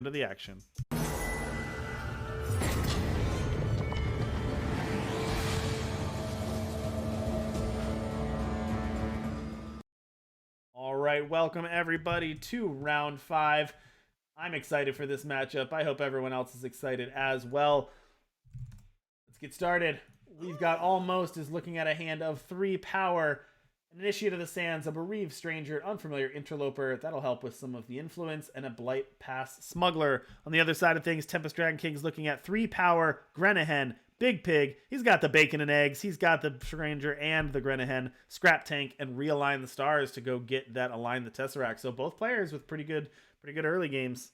Into the action. All right, welcome everybody to round 5. I'm excited for this matchup. I hope everyone else is excited as well. Let's get started. We've got Almost is looking at a hand of 3 power, an Initiate of the Sands, a Bereaved Stranger, Unfamiliar Interloper. That'll help with some of the influence, and a Blight Pass Smuggler. On the other side of things, TempestDragonKing's looking at 3 power, Grenahen, Big Pig. He's got the bacon and eggs. He's got the Stranger and the Grenahen, Scrap Tank, and Realign the Stars to go get that Align the Tesseract. So both players with pretty good early games.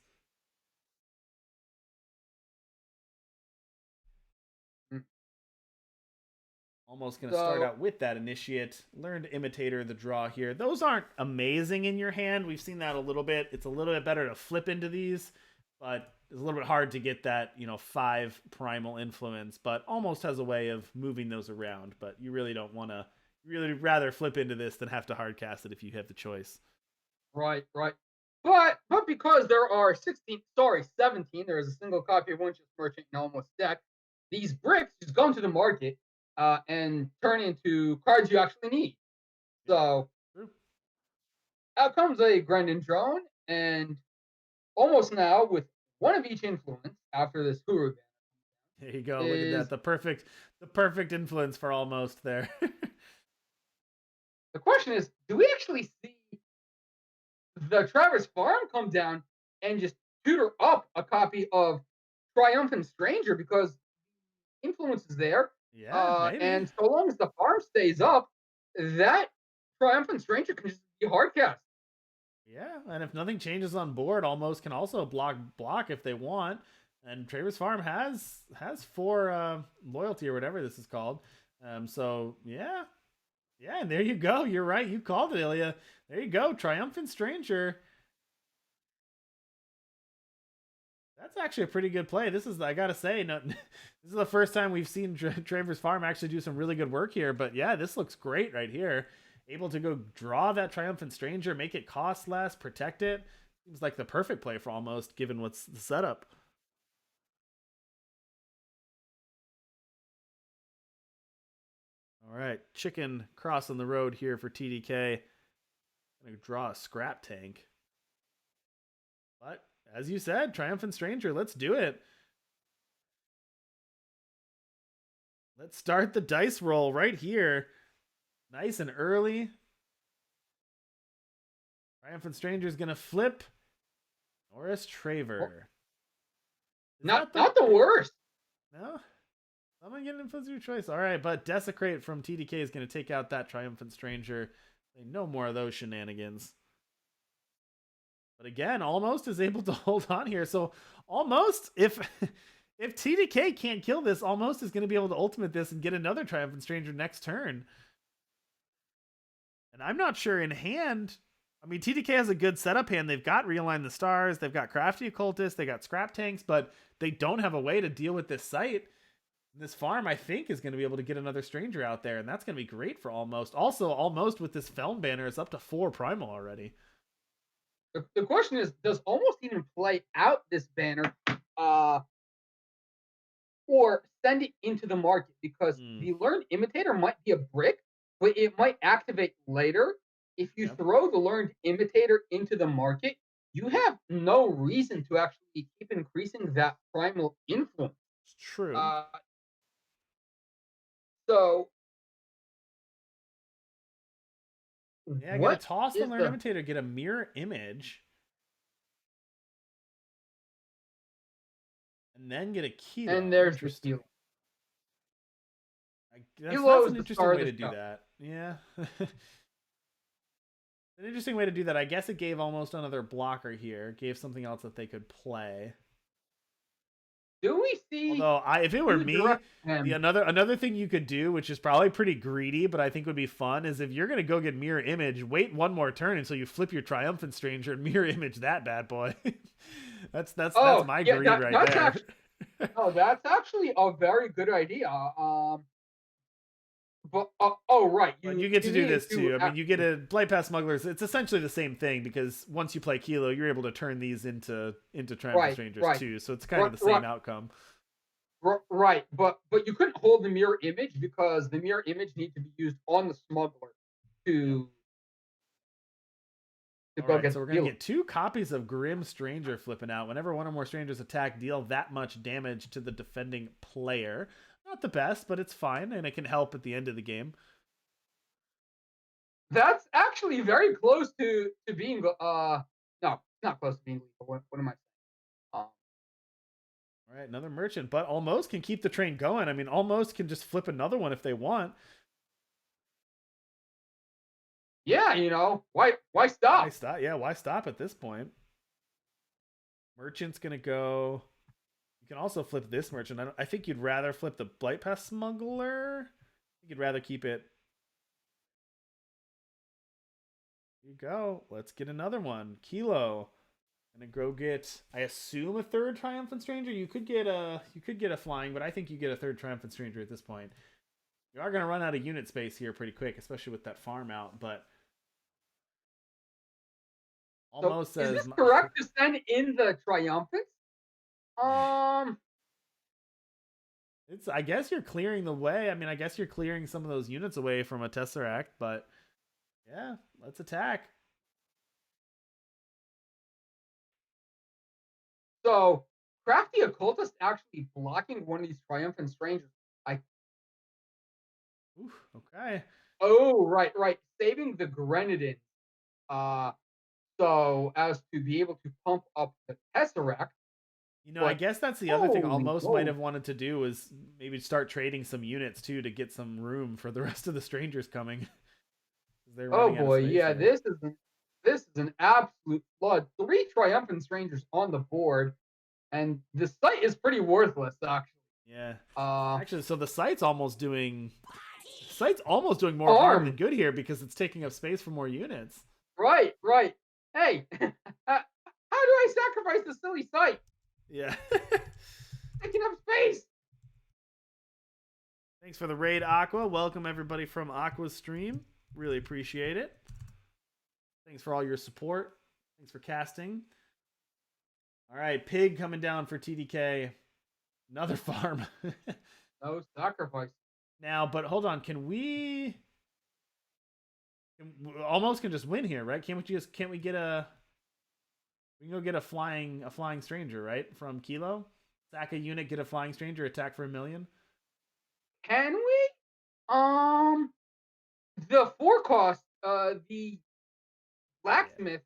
Almost going to start out with that Initiate. Learned Imitator, the draw here. Those aren't amazing in your hand. We've seen that a little bit. It's a little bit better to flip into these, but it's a little bit hard to get that, 5 primal influence. But Almost has a way of moving those around. But you really don't want to, really rather flip into this than have to hard cast it if you have the choice. Right. But because there are 17, there is a single copy of Winch's Merchant in Almost deck, these bricks just go into the market and turn into cards you actually need. So out comes a Grendon Drone, and Almost now with one of each influence after this Huru ban. There you go. Look at that. The perfect influence for Almost there. The question is, do we actually see the Traverse Farm come down and just tutor up a copy of Triumphant Stranger, because influence is there. Yeah, maybe. And so long as the farm stays up, that Triumphant Stranger can just be hard cast. Yeah, and if nothing changes on board, Almost can also block if they want. And Traverse Farm has 4 loyalty or whatever this is called. So yeah, and there you go. You're right. You called it, Ilya. There you go. Triumphant Stranger. That's actually a pretty good play. This is, I gotta say, this is the first time we've seen Traverse Farm actually do some really good work here. But yeah, this looks great right here. Able to go draw that Triumphant Stranger, make it cost less, protect it. Seems like the perfect play for Almost, given what's the setup. All right, chicken crossing the road here for TDK. Gonna draw a Scrap Tank. But as you said, Triumphant Stranger, let's do it. Let's start the dice roll right here. Nice and early. Triumphant Stranger is gonna flip. Norris Traver. Not the worst. No? I'm gonna get an influence of your choice. Alright, but Desecrate from TDK is gonna take out that Triumphant Stranger. No more of those shenanigans. But again, Almost is able to hold on here. So Almost, if TDK can't kill this, Almost is going to be able to ultimate this and get another Triumphant Stranger next turn. And I'm not sure in hand. I mean, TDK has a good setup hand. They've got Realign the Stars. They've got Crafty Occultist. They got Scrap Tanks, but they don't have a way to deal with this site. This farm, I think, is going to be able to get another Stranger out there, and that's going to be great for Almost. Also, Almost with this Feln banner is up to 4 Primal already. The question is, does Almost even play out this banner or send it into the market? Because the Learned Imitator might be a brick, but it might activate later. If you throw the Learned Imitator into the market, you have no reason to actually keep increasing that primal influence. It's true. So yeah, get a toss the Learned Imitator, get a mirror image, and then get a Kilo. And there's the Kilo. That's an interesting way to do that. Yeah. An interesting way to do that. I guess it gave Almost another blocker here. It gave something else that they could play. Do we see? Although, if it were me, another thing you could do, which is probably pretty greedy, but I think would be fun, is if you're going to go get Mirror Image, wait one more turn until you flip your Triumphant Stranger and Mirror Image that bad boy. that's my greed right there. Actually, that's actually a very good idea. But oh right, But you get to do need this to too. I mean, you get actually a Blight Path Smugglers. It's essentially the same thing because once you play Kilo, you're able to turn these into Triumphant right, Strangers right, too. So it's kind of right, the right, same outcome. right. But you couldn't hold the mirror image because the mirror image needs to be used on the smuggler Yep. to All go right, get so the we're gonna kilo. get 2 copies of Grim Stranger flipping out. Whenever one or more strangers attack, deal that much damage to the defending player. Not the best, but it's fine, and it can help at the end of the game. That's actually very close to being no, not close to being lethal. What am I saying? Um, All right, another merchant, but almost can keep the train going. I mean, almost can just flip another one if they want. yeah, why Why stop? stop? Yeah, why stop at this point? Merchant's gonna go. You can also flip this merchant. I think you'd rather flip the Blight Path Smuggler. I think you'd rather keep it. Here you go. Let's get another one. Kilo. Gonna go get. I assume a third Triumphant Stranger. You could get a flying, but I think you get a third Triumphant Stranger at this point. You are gonna run out of unit space here pretty quick, especially with that farm out. But So almost is says this correct to send in the triumphants? Um, it's. I guess you're clearing the way. I mean, I guess you're clearing some of those units away from a Tesseract, but yeah, let's attack. so crafty occultist actually blocking one of these triumphant strangers. I Oof, okay. oh right, saving the grenadin. Uh, so as to be able to pump up the tesseract. I But guess that's the other thing holy Almost might moly! have wanted to do was maybe start trading some units too to get some room for the rest of the strangers coming. 'Cause they're Oh running out of boy, space yeah, here. this is an absolute flood. 3 triumphant strangers on the board, and the site is pretty worthless actually. Yeah. Uh, Actually, so the site's almost doing more harm than arm. good here because it's taking up space for more units. Right. Hey, how do I sacrifice the silly site? Yeah. Taking up space. Thanks for the raid, Aqua. Welcome everybody from Aqua's stream. Really appreciate it. Thanks for all your support. Thanks for casting. All right, Pig coming down for TDK. Another farm. No sacrifice. Now, but hold on. Almost can just win here, right? Can't we get a we can go get a flying stranger, right? From Kilo? Sack a unit, get a flying stranger, attack for 1,000,000. Can we? Um, the forecast, the Yeah. blacksmith,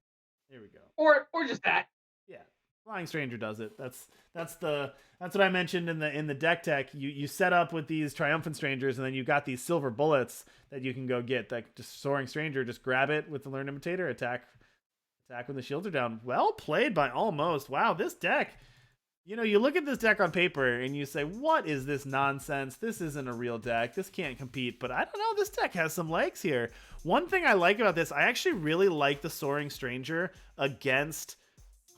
Here we go. or just that. Yeah. Flying stranger does it. That's what I mentioned in the deck tech. You set up with these triumphant strangers, and then you got these silver bullets that you can go get. Like just soaring stranger, just grab it with the learn imitator, attack when the shields are down. Well played by Almost. Wow, this deck. You look at this deck on paper and you say, "What is this nonsense? This isn't a real deck. This can't compete." But I don't know. This deck has some legs here. One thing I like about this, I actually really like the soaring stranger against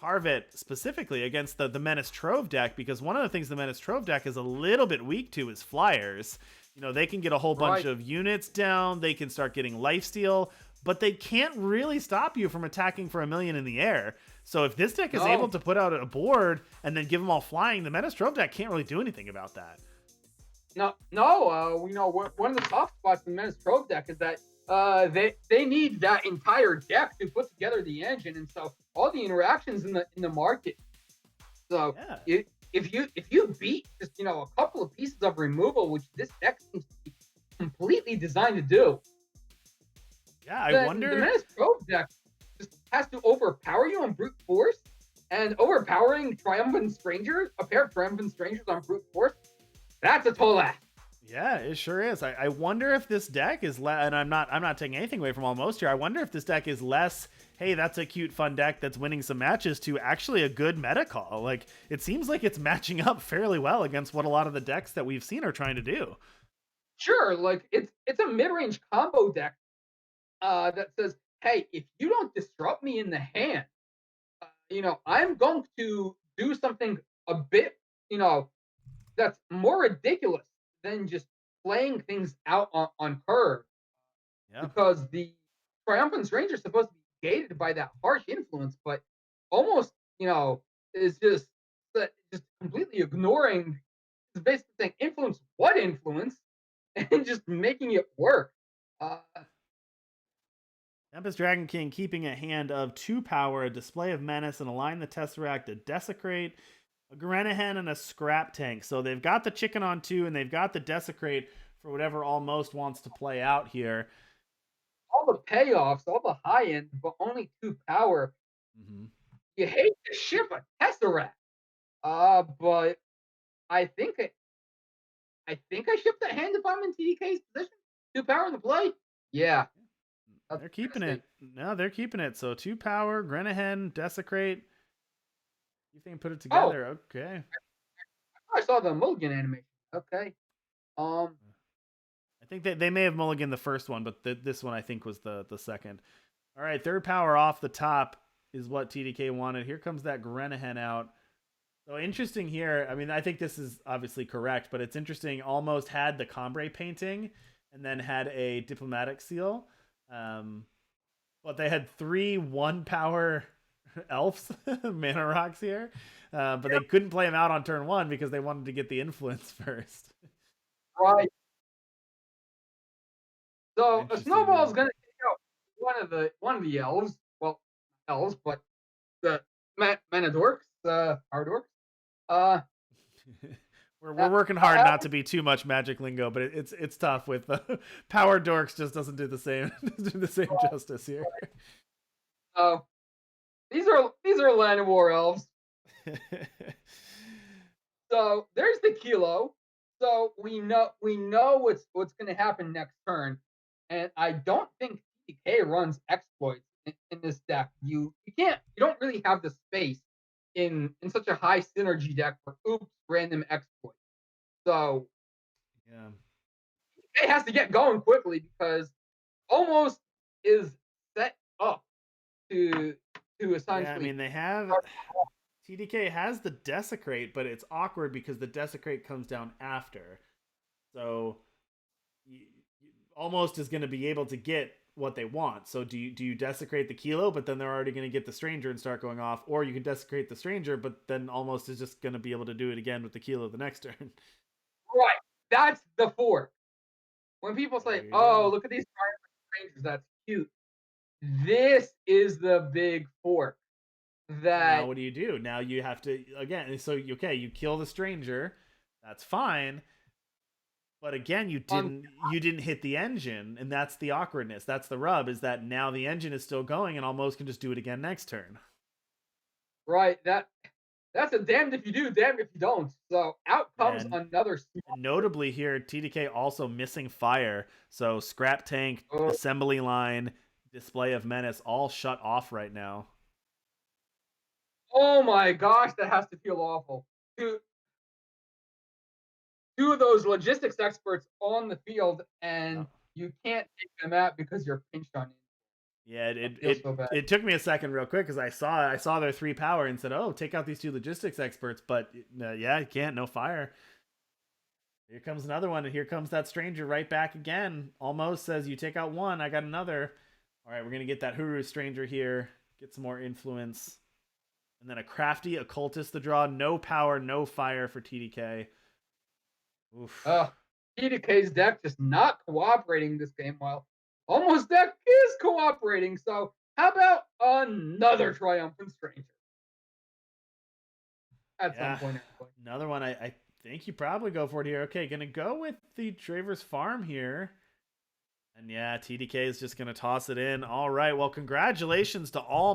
Harvett, specifically against the Menace Trove deck, because one of the things the Menace Trove deck is a little bit weak to is flyers. They can get a whole bunch Right. of units down, they can start getting lifesteal, but they can't really stop you from attacking for 1,000,000 in the air. So if this deck is able No, to put out a board and then give them all flying, the Menace Trove deck can't really do anything about that. no. One of the soft spots in the Menace Trove deck is that they need that entire deck to put together the engine, and so all the interactions in the market. So Yeah. if you beat just a couple of pieces of removal, which this deck seems to be completely designed to do, Yeah, I then the wonder. Menace Trove deck just has to overpower you on brute force, and overpowering Triumphant Strangers, a pair of Triumphant Strangers on brute force, that's a tall ask. Yeah, it sure is. I wonder if this deck is and I'm not taking anything away from Almost here. I wonder if this deck is less, hey, that's a cute fun deck that's winning some matches, to actually a good meta call. Like it seems like it's matching up fairly well against what a lot of the decks that we've seen are trying to do. Sure, like it's a mid range combo deck that says, hey, if you don't disrupt me in the hand, I'm going to do something a bit, that's more ridiculous than just playing things out on curve Yeah. because the Triumphant Stranger is supposed to be gated by that harsh influence, but almost, is just completely ignoring. It's basically saying influence what influence, and just making it work. Uh, TempestDragonKing keeping a hand of 2 power, a display of menace, and align the Tesseract, a desecrate, a Grenahen, and a scrap tank. So they've got the chicken on 2, and they've got the desecrate for whatever almost wants to play out here. all the payoffs, all the high end, but only 2 power. Mm-hmm. You hate to ship a Tesseract, but I think I ship that hand if I'm in TDK's position. 2 power to play. Yeah, that's They're a keeping mistake. it. No, they're keeping it. So 2 power, Grenahen, desecrate. You think put it Oh, together? Okay. I saw the Mulligan animation. Okay. Um. I think they may have mulliganed the first one, but this one I think was the second. All right, 3rd power off the top is what TDK wanted. Here comes that Grenahen out. So interesting here. I mean, I think this is obviously correct, but it's interesting. Almost had the Combre painting and then had a diplomatic seal. But they had 3 1 power elves, mana rocks here. But they couldn't play them out on turn 1 because they wanted to get the influence first. Right. So a Interesting snowball there. is going to take out one of the elves. Well, elves, but the Menadorks, our dorks. Uh, We're working hard not to be too much magic lingo, but it's tough with power dorks just doesn't do the same do the same justice here. uh, these are Land of War elves. So there's the Kilo. So we know what's going to happen next turn, and I don't think TK runs exploits in this deck. You don't really have the space in such a high synergy deck for random exploits. So Yeah. TK has to get going quickly because almost is set up to Yeah, I essentially. mean they have TDK has the desecrate, but it's awkward because the desecrate comes down after. So almost is going to be able to get what they want. So do you desecrate the Kilo, but then they're already going to get the stranger and start going off, or you can desecrate the stranger, but then almost is just going to be able to do it again with the Kilo the next turn. Right. That's the fork. When people say, There you "Oh, go. look at these strangers, that's cute," this is the big fork. So now That what do? Now you have to again. So okay, you kill the stranger, that's fine. But again, you on didn't hit the engine, and that's the awkwardness. That's the rub. Is that now the engine is still going, and almost can just do it again next turn. right. That's a damned if you do, damned if you don't. So out Yeah, comes another and notably here, TDK also missing fire. So scrap tank, oh, assembly line, display of menace, all shut off right now. oh my gosh, that has to feel awful. Two two of those logistics experts on the field, Yeah. and you can't take them out because you're pinched on it. Yeah, That feels so bad. it took me a second, real quick, because I saw their 3 power and said, "Oh, take out these 2 logistics experts," but yeah, you can't. No fire. Here comes another one, and here comes that stranger right back again. Almost says, "You take out 1, I got another." All right, we're gonna get that Huru stranger here, get some more influence, and then a crafty occultist to draw. No power, no fire for TDK. Oof. Uh, TDK's deck just not cooperating this game while almost deck is cooperating. So how about another triumphant stranger at some Yeah, point anyway? another one. I think you probably go for it here. Okay, gonna go with the Travers Farm here. And yeah, TDK is just going to toss it in. All right. Well, congratulations to all